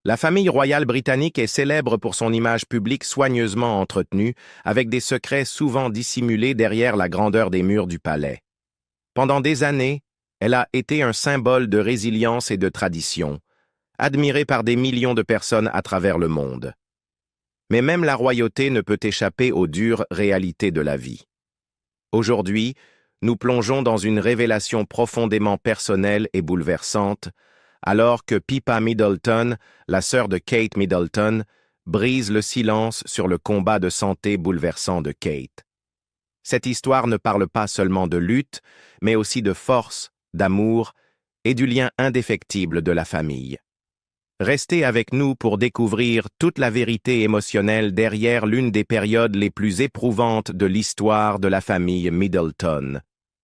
La famille royale britannique est célèbre pour son image publique soigneusement entretenue, avec des secrets souvent dissimulés derrière la grandeur des murs du palais. Pendant des années, elle a été un symbole de résilience et de tradition, admirée par des millions de personnes à travers le monde. Mais même la royauté ne peut échapper aux dures réalités de la vie. Aujourd'hui, nous plongeons dans une révélation profondément personnelle et bouleversante, alors que Pippa Middleton, la sœur de Kate Middleton, brise le silence sur le combat de santé bouleversant de Kate. Cette histoire ne parle pas seulement de lutte, mais aussi de force, d'amour et du lien indéfectible de la famille. Restez avec nous pour découvrir toute la vérité émotionnelle derrière l'une des périodes les plus éprouvantes de l'histoire de la famille Middleton.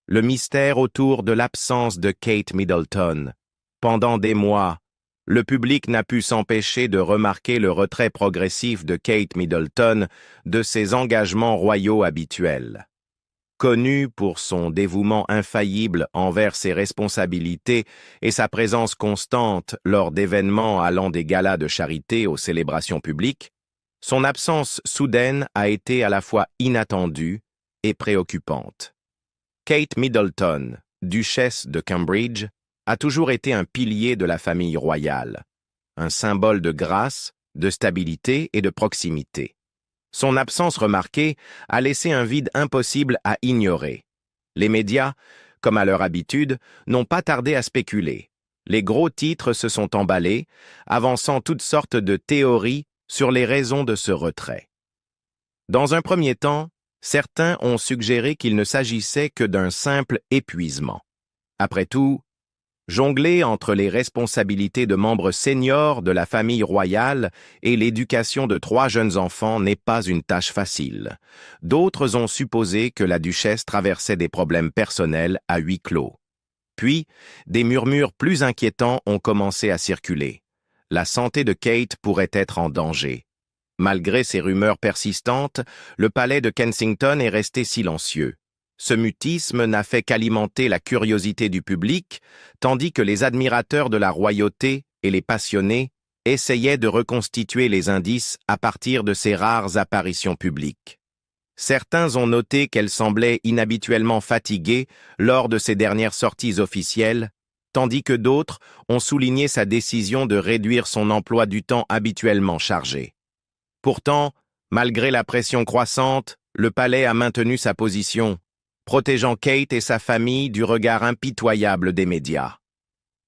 Le mystère autour de l'absence de Kate Middleton. Pendant des mois, le public n'a pu s'empêcher de remarquer le retrait progressif de Kate Middleton de ses engagements royaux habituels. Connue pour son dévouement infaillible envers ses responsabilités et sa présence constante lors d'événements allant des galas de charité aux célébrations publiques, son absence soudaine a été à la fois inattendue et préoccupante. Kate Middleton, duchesse de Cambridge, a toujours été un pilier de la famille royale, un symbole de grâce, de stabilité et de proximité. Son absence remarquée a laissé un vide impossible à ignorer. Les médias, comme à leur habitude, n'ont pas tardé à spéculer. Les gros titres se sont emballés, avançant toutes sortes de théories sur les raisons de ce retrait. Dans un premier temps, certains ont suggéré qu'il ne s'agissait que d'un simple épuisement. Après tout, jongler entre les responsabilités de membres seniors de la famille royale et l'éducation de 3 jeunes enfants n'est pas une tâche facile. D'autres ont supposé que la duchesse traversait des problèmes personnels à huis clos. Puis, des murmures plus inquiétants ont commencé à circuler. La santé de Kate pourrait être en danger. Malgré ces rumeurs persistantes, le palais de Kensington est resté silencieux. Ce mutisme n'a fait qu'alimenter la curiosité du public, tandis que les admirateurs de la royauté et les passionnés essayaient de reconstituer les indices à partir de ces rares apparitions publiques. Certains ont noté qu'elle semblait inhabituellement fatiguée lors de ses dernières sorties officielles, tandis que d'autres ont souligné sa décision de réduire son emploi du temps habituellement chargé. Pourtant, malgré la pression croissante, le palais a maintenu sa position, protégeant Kate et sa famille du regard impitoyable des médias.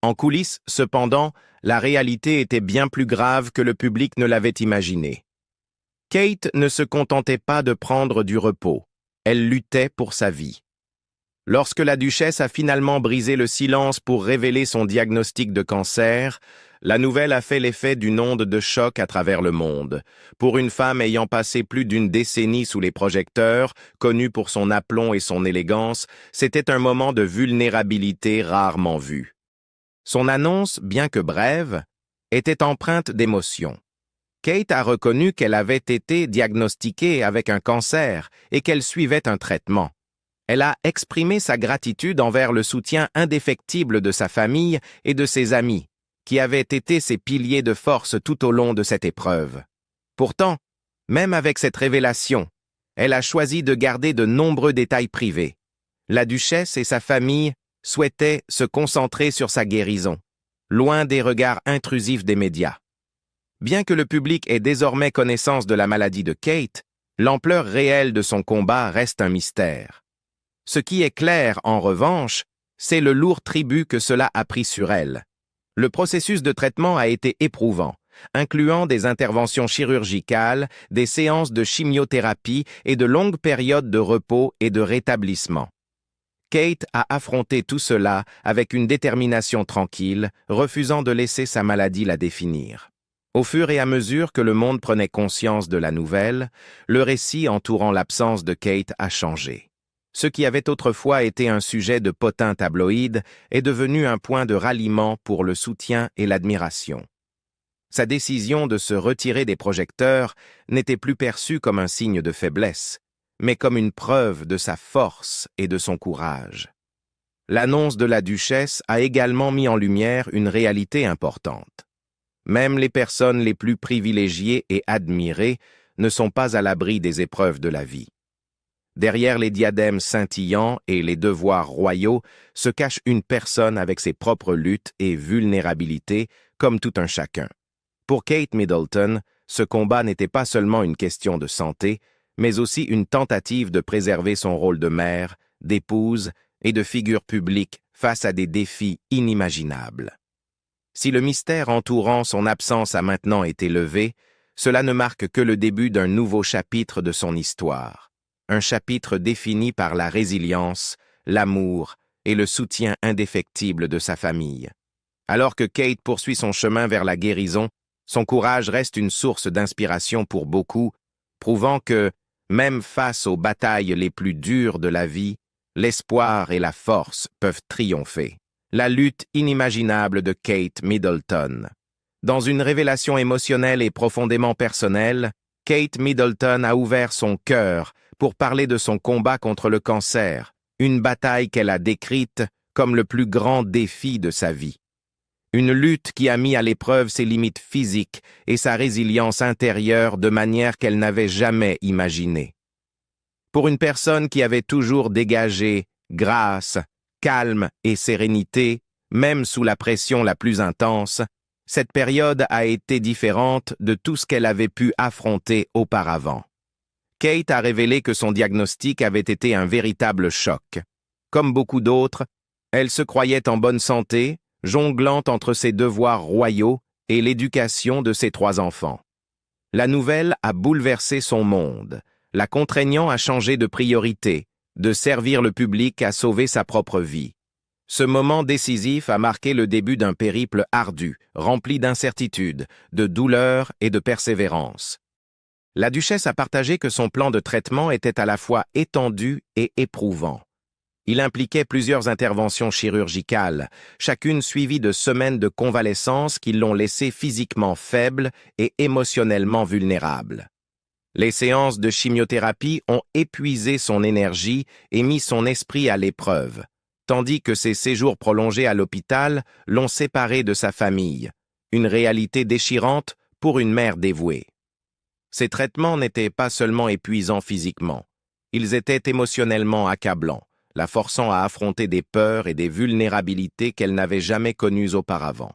En coulisses, cependant, la réalité était bien plus grave que le public ne l'avait imaginé. Kate ne se contentait pas de prendre du repos, elle luttait pour sa vie. Lorsque la duchesse a finalement brisé le silence pour révéler son diagnostic de cancer, la nouvelle a fait l'effet d'une onde de choc à travers le monde. Pour une femme ayant passé plus d'une décennie sous les projecteurs, connue pour son aplomb et son élégance, c'était un moment de vulnérabilité rarement vu. Son annonce, bien que brève, était empreinte d'émotion. Kate a reconnu qu'elle avait été diagnostiquée avec un cancer et qu'elle suivait un traitement. Elle a exprimé sa gratitude envers le soutien indéfectible de sa famille et de ses amis, qui avaient été ses piliers de force tout au long de cette épreuve. Pourtant, même avec cette révélation, elle a choisi de garder de nombreux détails privés. La duchesse et sa famille souhaitaient se concentrer sur sa guérison, loin des regards intrusifs des médias. Bien que le public ait désormais connaissance de la maladie de Kate, l'ampleur réelle de son combat reste un mystère. Ce qui est clair, en revanche, c'est le lourd tribut que cela a pris sur elle. Le processus de traitement a été éprouvant, incluant des interventions chirurgicales, des séances de chimiothérapie et de longues périodes de repos et de rétablissement. Kate a affronté tout cela avec une détermination tranquille, refusant de laisser sa maladie la définir. Au fur et à mesure que le monde prenait conscience de la nouvelle, le récit entourant l'absence de Kate a changé. Ce qui avait autrefois été un sujet de potins tabloïds est devenu un point de ralliement pour le soutien et l'admiration. Sa décision de se retirer des projecteurs n'était plus perçue comme un signe de faiblesse, mais comme une preuve de sa force et de son courage. L'annonce de la duchesse a également mis en lumière une réalité importante. Même les personnes les plus privilégiées et admirées ne sont pas à l'abri des épreuves de la vie. Derrière les diadèmes scintillants et les devoirs royaux se cache une personne avec ses propres luttes et vulnérabilités, comme tout un chacun. Pour Kate Middleton, ce combat n'était pas seulement une question de santé, mais aussi une tentative de préserver son rôle de mère, d'épouse et de figure publique face à des défis inimaginables. Si le mystère entourant son absence a maintenant été levé, cela ne marque que le début d'un nouveau chapitre de son histoire. Un chapitre défini par la résilience, l'amour et le soutien indéfectible de sa famille. Alors que Kate poursuit son chemin vers la guérison, son courage reste une source d'inspiration pour beaucoup, prouvant que, même face aux batailles les plus dures de la vie, l'espoir et la force peuvent triompher. La lutte inimaginable de Kate Middleton. Dans une révélation émotionnelle et profondément personnelle, Kate Middleton a ouvert son cœur pour parler de son combat contre le cancer, une bataille qu'elle a décrite comme le plus grand défi de sa vie. Une lutte qui a mis à l'épreuve ses limites physiques et sa résilience intérieure de manière qu'elle n'avait jamais imaginée. Pour une personne qui avait toujours dégagé grâce, calme et sérénité, même sous la pression la plus intense, cette période a été différente de tout ce qu'elle avait pu affronter auparavant. Kate a révélé que son diagnostic avait été un véritable choc. Comme beaucoup d'autres, elle se croyait en bonne santé, jonglant entre ses devoirs royaux et l'éducation de ses 3 enfants. La nouvelle a bouleversé son monde, la contraignant à changer de priorité, de servir le public à sauver sa propre vie. Ce moment décisif a marqué le début d'un périple ardu, rempli d'incertitudes, de douleurs et de persévérance. La duchesse a partagé que son plan de traitement était à la fois étendu et éprouvant. Il impliquait plusieurs interventions chirurgicales, chacune suivie de semaines de convalescence qui l'ont laissé physiquement faible et émotionnellement vulnérable. Les séances de chimiothérapie ont épuisé son énergie et mis son esprit à l'épreuve, tandis que ses séjours prolongés à l'hôpital l'ont séparé de sa famille, une réalité déchirante pour une mère dévouée. Ces traitements n'étaient pas seulement épuisants physiquement, ils étaient émotionnellement accablants, la forçant à affronter des peurs et des vulnérabilités qu'elle n'avait jamais connues auparavant.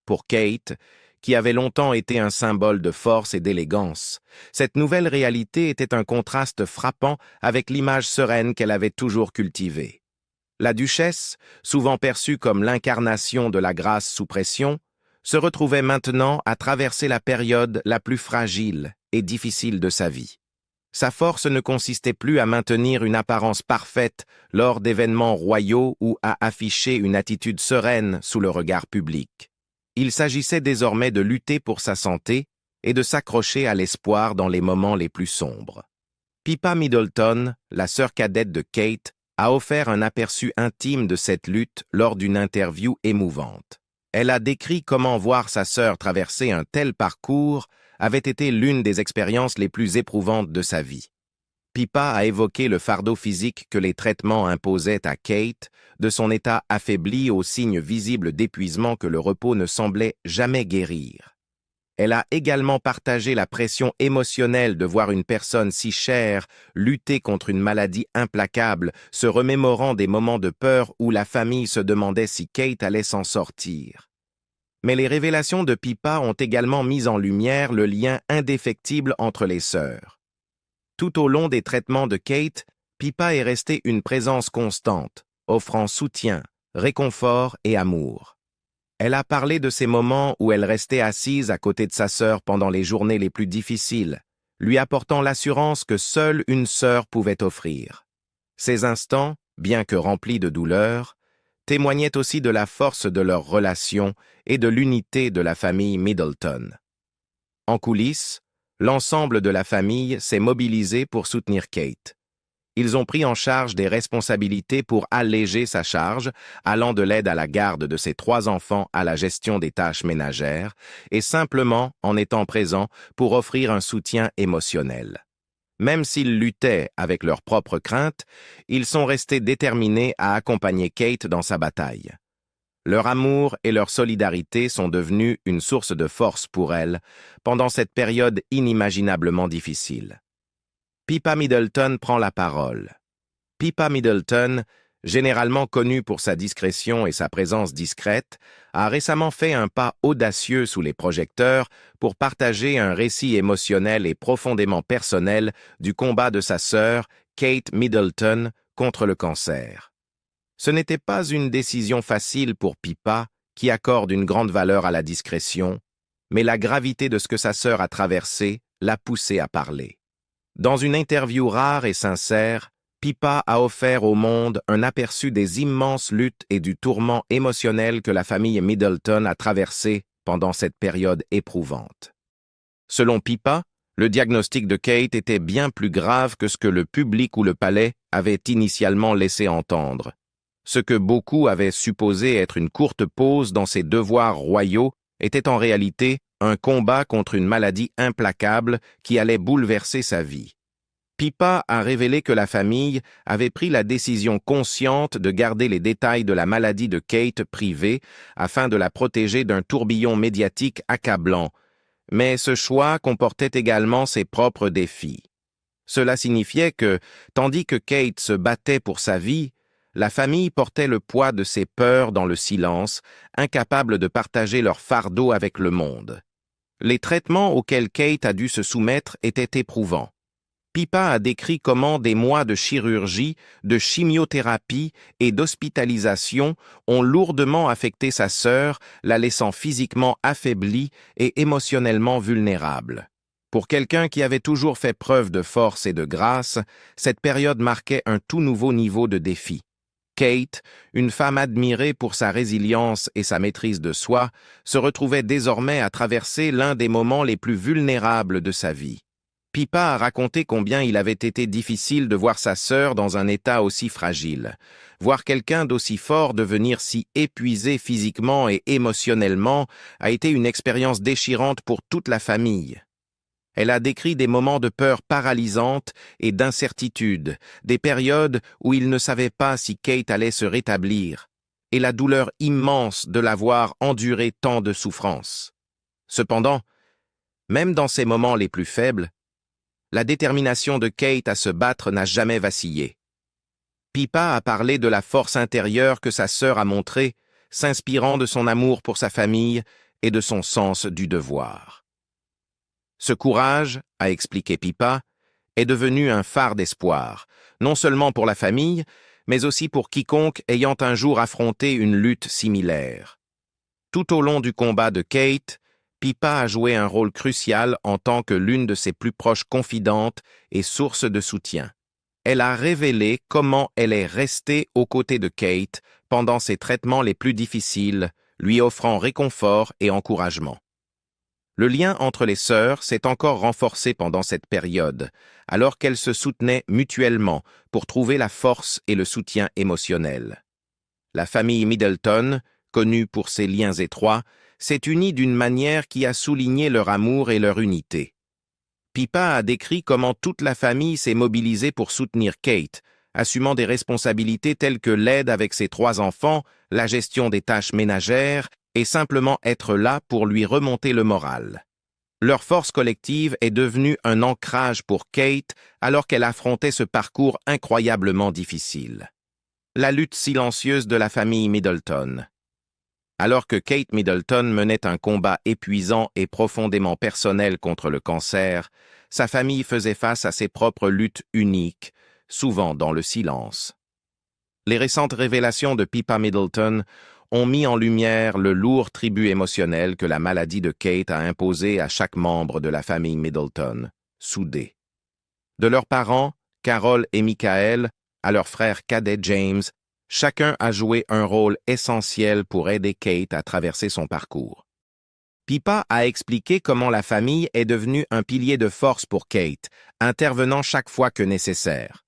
Pour Kate, qui avait longtemps été un symbole de force et d'élégance, cette nouvelle réalité était un contraste frappant avec l'image sereine qu'elle avait toujours cultivée. La duchesse, souvent perçue comme l'incarnation de la grâce sous pression, se retrouvait maintenant à traverser la période la plus fragile et difficile de sa vie. Sa force ne consistait plus à maintenir une apparence parfaite lors d'événements royaux ou à afficher une attitude sereine sous le regard public. Il s'agissait désormais de lutter pour sa santé et de s'accrocher à l'espoir dans les moments les plus sombres. Pippa Middleton, la sœur cadette de Kate, a offert un aperçu intime de cette lutte lors d'une interview émouvante. Elle a décrit comment voir sa sœur traverser un tel parcours avait été l'une des expériences les plus éprouvantes de sa vie. Pippa a évoqué le fardeau physique que les traitements imposaient à Kate, de son état affaibli aux signes visibles d'épuisement que le repos ne semblait jamais guérir. Elle a également partagé la pression émotionnelle de voir une personne si chère lutter contre une maladie implacable, se remémorant des moments de peur où la famille se demandait si Kate allait s'en sortir. Mais les révélations de Pippa ont également mis en lumière le lien indéfectible entre les sœurs. Tout au long des traitements de Kate, Pippa est restée une présence constante, offrant soutien, réconfort et amour. Elle a parlé de ces moments où elle restait assise à côté de sa sœur pendant les journées les plus difficiles, lui apportant l'assurance que seule une sœur pouvait offrir. Ces instants, bien que remplis de douleur, témoignaient aussi de la force de leur relation et de l'unité de la famille Middleton. En coulisses, l'ensemble de la famille s'est mobilisé pour soutenir Kate. Ils ont pris en charge des responsabilités pour alléger sa charge, allant de l'aide à la garde de ses 3 enfants à la gestion des tâches ménagères, et simplement en étant présents pour offrir un soutien émotionnel. Même s'ils luttaient avec leurs propres craintes, ils sont restés déterminés à accompagner Kate dans sa bataille. Leur amour et leur solidarité sont devenus une source de force pour elle pendant cette période inimaginablement difficile. Pippa Middleton prend la parole. Pippa Middleton, généralement connue pour sa discrétion et sa présence discrète, a récemment fait un pas audacieux sous les projecteurs pour partager un récit émotionnel et profondément personnel du combat de sa sœur, Kate Middleton, contre le cancer. Ce n'était pas une décision facile pour Pippa, qui accorde une grande valeur à la discrétion, mais la gravité de ce que sa sœur a traversé l'a poussée à parler. Dans une interview rare et sincère, Pippa a offert au monde un aperçu des immenses luttes et du tourment émotionnel que la famille Middleton a traversé pendant cette période éprouvante. Selon Pippa, le diagnostic de Kate était bien plus grave que ce que le public ou le palais avait initialement laissé entendre. Ce que beaucoup avaient supposé être une courte pause dans ses devoirs royaux était en réalité un combat contre une maladie implacable qui allait bouleverser sa vie. Pippa a révélé que la famille avait pris la décision consciente de garder les détails de la maladie de Kate privés afin de la protéger d'un tourbillon médiatique accablant, mais ce choix comportait également ses propres défis. Cela signifiait que, tandis que Kate se battait pour sa vie, la famille portait le poids de ses peurs dans le silence, incapable de partager leur fardeau avec le monde. Les traitements auxquels Kate a dû se soumettre étaient éprouvants. Pippa a décrit comment des mois de chirurgie, de chimiothérapie et d'hospitalisation ont lourdement affecté sa sœur, la laissant physiquement affaiblie et émotionnellement vulnérable. Pour quelqu'un qui avait toujours fait preuve de force et de grâce, cette période marquait un tout nouveau niveau de défi. Kate, une femme admirée pour sa résilience et sa maîtrise de soi, se retrouvait désormais à traverser l'un des moments les plus vulnérables de sa vie. Pippa a raconté combien il avait été difficile de voir sa sœur dans un état aussi fragile. Voir quelqu'un d'aussi fort devenir si épuisé physiquement et émotionnellement a été une expérience déchirante pour toute la famille. Elle a décrit des moments de peur paralysante et d'incertitude, des périodes où il ne savait pas si Kate allait se rétablir, et la douleur immense de la voir endurer tant de souffrances. Cependant, même dans ces moments les plus faibles, la détermination de Kate à se battre n'a jamais vacillé. Pippa a parlé de la force intérieure que sa sœur a montrée, s'inspirant de son amour pour sa famille et de son sens du devoir. Ce courage, a expliqué Pippa, est devenu un phare d'espoir, non seulement pour la famille, mais aussi pour quiconque ayant un jour affronté une lutte similaire. Tout au long du combat de Kate, Pippa a joué un rôle crucial en tant que l'une de ses plus proches confidentes et source de soutien. Elle a révélé comment elle est restée aux côtés de Kate pendant ses traitements les plus difficiles, lui offrant réconfort et encouragement. Le lien entre les sœurs s'est encore renforcé pendant cette période, alors qu'elles se soutenaient mutuellement pour trouver la force et le soutien émotionnel. La famille Middleton, connue pour ses liens étroits, s'est unie d'une manière qui a souligné leur amour et leur unité. Pippa a décrit comment toute la famille s'est mobilisée pour soutenir Kate, assumant des responsabilités telles que l'aide avec ses 3 enfants, la gestion des tâches ménagères et simplement être là pour lui remonter le moral. Leur force collective est devenue un ancrage pour Kate alors qu'elle affrontait ce parcours incroyablement difficile. La lutte silencieuse de la famille Middleton. Alors que Kate Middleton menait un combat épuisant et profondément personnel contre le cancer, sa famille faisait face à ses propres luttes uniques, souvent dans le silence. Les récentes révélations de Pippa Middleton ont mis en lumière le lourd tribut émotionnel que la maladie de Kate a imposé à chaque membre de la famille Middleton, soudés. De leurs parents, Carol et Michael, à leur frère cadet James, chacun a joué un rôle essentiel pour aider Kate à traverser son parcours. Pippa a expliqué comment la famille est devenue un pilier de force pour Kate, intervenant chaque fois que nécessaire.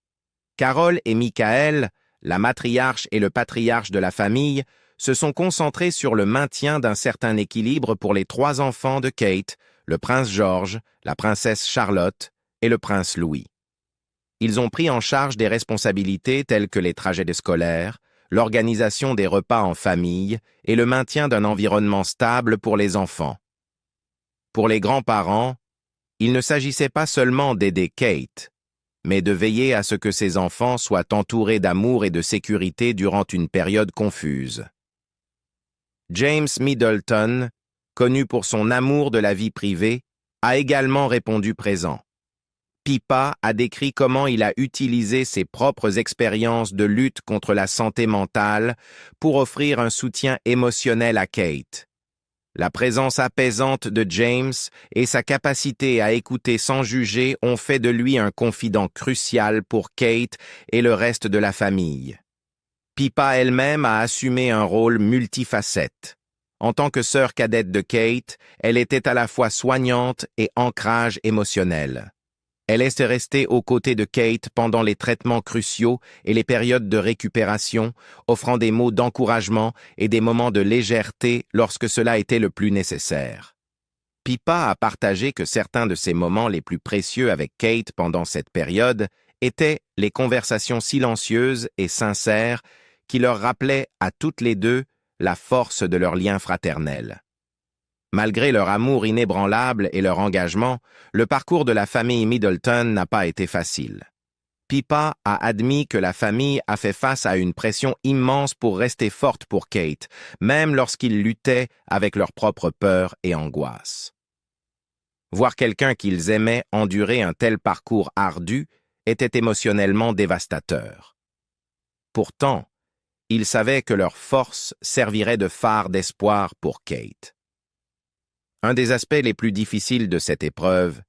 Carol et Michael, la matriarche et le patriarche de la famille, se sont concentrés sur le maintien d'un certain équilibre pour les 3 enfants de Kate, le prince George, la princesse Charlotte et le prince Louis. Ils ont pris en charge des responsabilités telles que les trajets scolaires, l'organisation des repas en famille et le maintien d'un environnement stable pour les enfants. Pour les grands-parents, il ne s'agissait pas seulement d'aider Kate, mais de veiller à ce que ses enfants soient entourés d'amour et de sécurité durant une période confuse. James Middleton, connu pour son amour de la vie privée, a également répondu présent. Pippa a décrit comment il a utilisé ses propres expériences de lutte contre la santé mentale pour offrir un soutien émotionnel à Kate. La présence apaisante de James et sa capacité à écouter sans juger ont fait de lui un confident crucial pour Kate et le reste de la famille. Pippa elle-même a assumé un rôle multifacette. En tant que sœur cadette de Kate, elle était à la fois soignante et ancrage émotionnel. Elle est restée aux côtés de Kate pendant les traitements cruciaux et les périodes de récupération, offrant des mots d'encouragement et des moments de légèreté lorsque cela était le plus nécessaire. Pippa a partagé que certains de ses moments les plus précieux avec Kate pendant cette période étaient les conversations silencieuses et sincères qui leur rappelaient à toutes les deux la force de leur lien fraternel. Malgré leur amour inébranlable et leur engagement, le parcours de la famille Middleton n'a pas été facile. Pippa a admis que la famille a fait face à une pression immense pour rester forte pour Kate, même lorsqu'ils luttaient avec leurs propres peurs et angoisses. Voir quelqu'un qu'ils aimaient endurer un tel parcours ardu était émotionnellement dévastateur. Pourtant, ils savaient que leur force servirait de phare d'espoir pour Kate. Un des aspects les plus difficiles de cette épreuve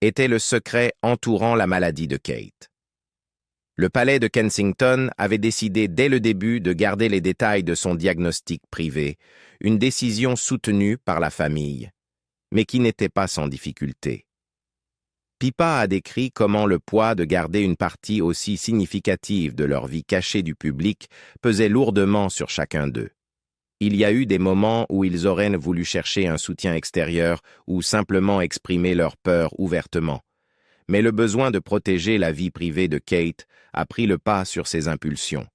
était le secret entourant la maladie de Kate. Le palais de Kensington avait décidé dès le début de garder les détails de son diagnostic privé, une décision soutenue par la famille, mais qui n'était pas sans difficulté. Pippa a décrit comment le poids de garder une partie aussi significative de leur vie cachée du public pesait lourdement sur chacun d'eux. Il y a eu des moments où ils auraient voulu chercher un soutien extérieur ou simplement exprimer leur peur ouvertement. Mais le besoin de protéger la vie privée de Kate a pris le pas sur ses impulsions.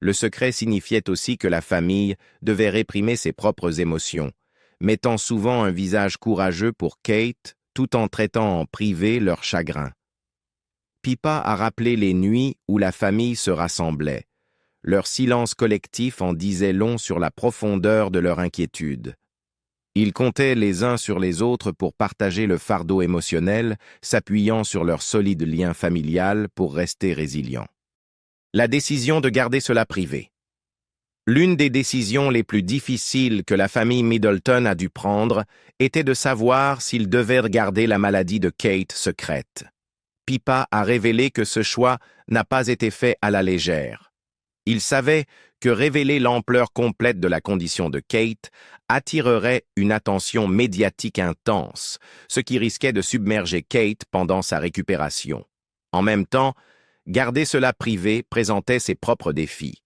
Le secret signifiait aussi que la famille devait réprimer ses propres émotions, mettant souvent un visage courageux pour Kate tout en traitant en privé leur chagrin. Pippa a rappelé les nuits où la famille se rassemblait. Leur silence collectif en disait long sur la profondeur de leur inquiétude. Ils comptaient les uns sur les autres pour partager le fardeau émotionnel, s'appuyant sur leur solide lien familial pour rester résilients. La décision de garder cela privé. L'une des décisions les plus difficiles que la famille Middleton a dû prendre était de savoir s'ils devaient garder la maladie de Kate secrète. Pippa a révélé que ce choix n'a pas été fait à la légère. Il savait que révéler l'ampleur complète de la condition de Kate attirerait une attention médiatique intense, ce qui risquait de submerger Kate pendant sa récupération. En même temps, garder cela privé présentait ses propres défis.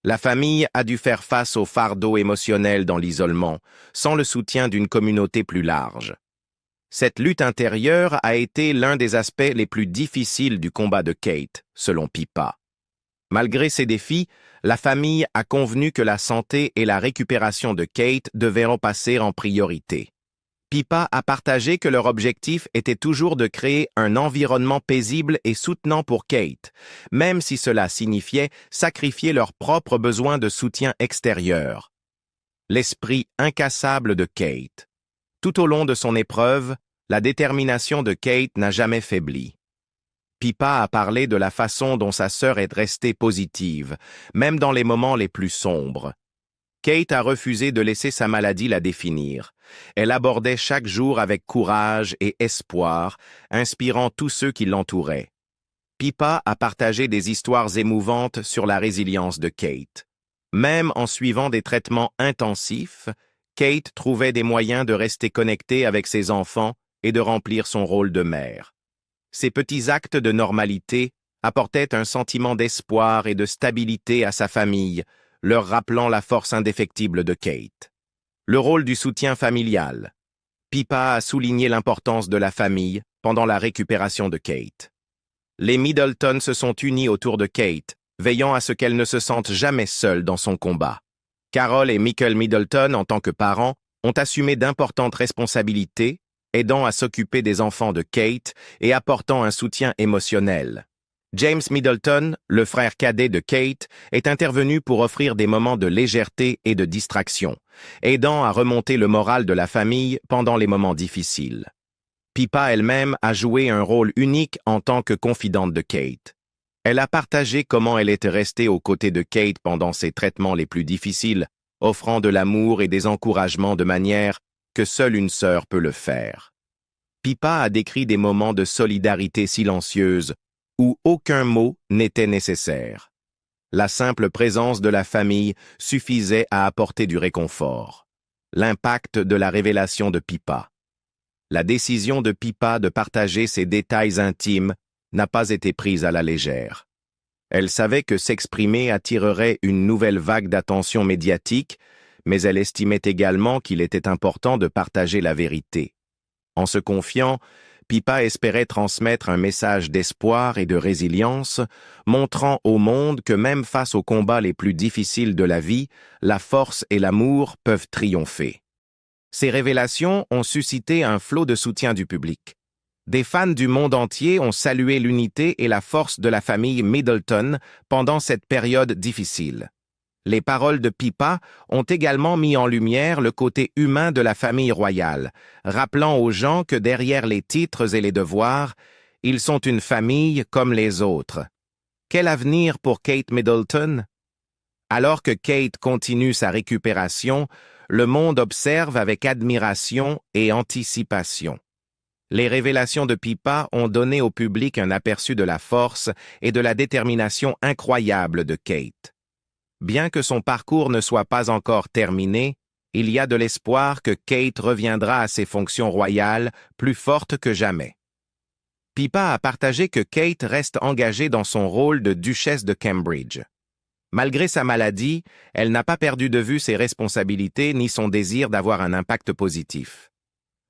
La famille a dû faire face au fardeau émotionnel dans l'isolement, sans le soutien d'une communauté plus large. Cette lutte intérieure a été l'un des aspects les plus difficiles du combat de Kate, selon Pippa. Malgré ces défis, la famille a convenu que la santé et la récupération de Kate devaient en passer en priorité. Pippa a partagé que leur objectif était toujours de créer un environnement paisible et soutenant pour Kate, même si cela signifiait sacrifier leurs propres besoins de soutien extérieur. L'esprit incassable de Kate. Tout au long de son épreuve, la détermination de Kate n'a jamais faibli. Pippa a parlé de la façon dont sa sœur est restée positive, même dans les moments les plus sombres. Kate a refusé de laisser sa maladie la définir. Elle abordait chaque jour avec courage et espoir, inspirant tous ceux qui l'entouraient. Pippa a partagé des histoires émouvantes sur la résilience de Kate. Même en suivant des traitements intensifs, Kate trouvait des moyens de rester connectée avec ses enfants et de remplir son rôle de mère. Ces petits actes de normalité apportaient un sentiment d'espoir et de stabilité à sa famille, leur rappelant la force indéfectible de Kate. Le rôle du soutien familial. Pippa a souligné l'importance de la famille pendant la récupération de Kate. Les Middleton se sont unis autour de Kate, veillant à ce qu'elle ne se sente jamais seule dans son combat. Carol et Michael Middleton, en tant que parents, ont assumé d'importantes responsabilités, aidant à s'occuper des enfants de Kate et apportant un soutien émotionnel. James Middleton, le frère cadet de Kate, est intervenu pour offrir des moments de légèreté et de distraction, aidant à remonter le moral de la famille pendant les moments difficiles. Pippa elle-même a joué un rôle unique en tant que confidente de Kate. Elle a partagé comment elle était restée aux côtés de Kate pendant ses traitements les plus difficiles, offrant de l'amour et des encouragements de manière que seule une sœur peut le faire. Pippa a décrit des moments de solidarité silencieuse où aucun mot n'était nécessaire. La simple présence de la famille suffisait à apporter du réconfort. L'impact de la révélation de Pippa. La décision de Pippa de partager ses détails intimes n'a pas été prise à la légère. Elle savait que s'exprimer attirerait une nouvelle vague d'attention médiatique, mais elle estimait également qu'il était important de partager la vérité. En se confiant, Pippa espérait transmettre un message d'espoir et de résilience, montrant au monde que même face aux combats les plus difficiles de la vie, la force et l'amour peuvent triompher. Ces révélations ont suscité un flot de soutien du public. Des fans du monde entier ont salué l'unité et la force de la famille Middleton pendant cette période difficile. Les paroles de Pippa ont également mis en lumière le côté humain de la famille royale, rappelant aux gens que derrière les titres et les devoirs, ils sont une famille comme les autres. Quel avenir pour Kate Middleton? Alors que Kate continue sa récupération, le monde observe avec admiration et anticipation. Les révélations de Pippa ont donné au public un aperçu de la force et de la détermination incroyable de Kate. Bien que son parcours ne soit pas encore terminé, il y a de l'espoir que Kate reviendra à ses fonctions royales plus fortes que jamais. Pippa a partagé que Kate reste engagée dans son rôle de duchesse de Cambridge. Malgré sa maladie, elle n'a pas perdu de vue ses responsabilités ni son désir d'avoir un impact positif.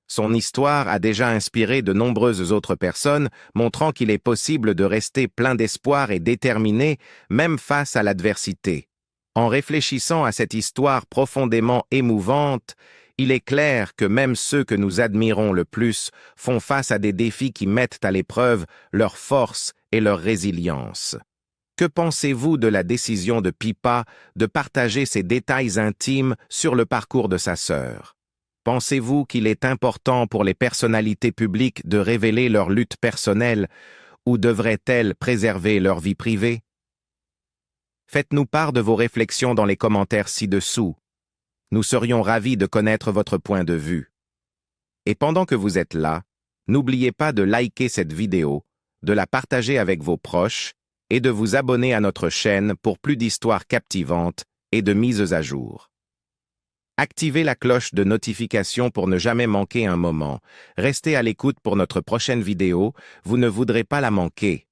Son histoire a déjà inspiré de nombreuses autres personnes, montrant qu'il est possible de rester plein d'espoir et déterminé, même face à l'adversité. En réfléchissant à cette histoire profondément émouvante, il est clair que même ceux que nous admirons le plus font face à des défis qui mettent à l'épreuve leur force et leur résilience. Que pensez-vous de la décision de Pippa de partager ses détails intimes sur le parcours de sa sœur? Pensez-vous qu'il est important pour les personnalités publiques de révéler leur lutte personnelle ou devraient-elles préserver leur vie privée? Faites-nous part de vos réflexions dans les commentaires ci-dessous. Nous serions ravis de connaître votre point de vue. Et pendant que vous êtes là, n'oubliez pas de liker cette vidéo, de la partager avec vos proches et de vous abonner à notre chaîne pour plus d'histoires captivantes et de mises à jour. Activez la cloche de notification pour ne jamais manquer un moment. Restez à l'écoute pour notre prochaine vidéo, vous ne voudrez pas la manquer.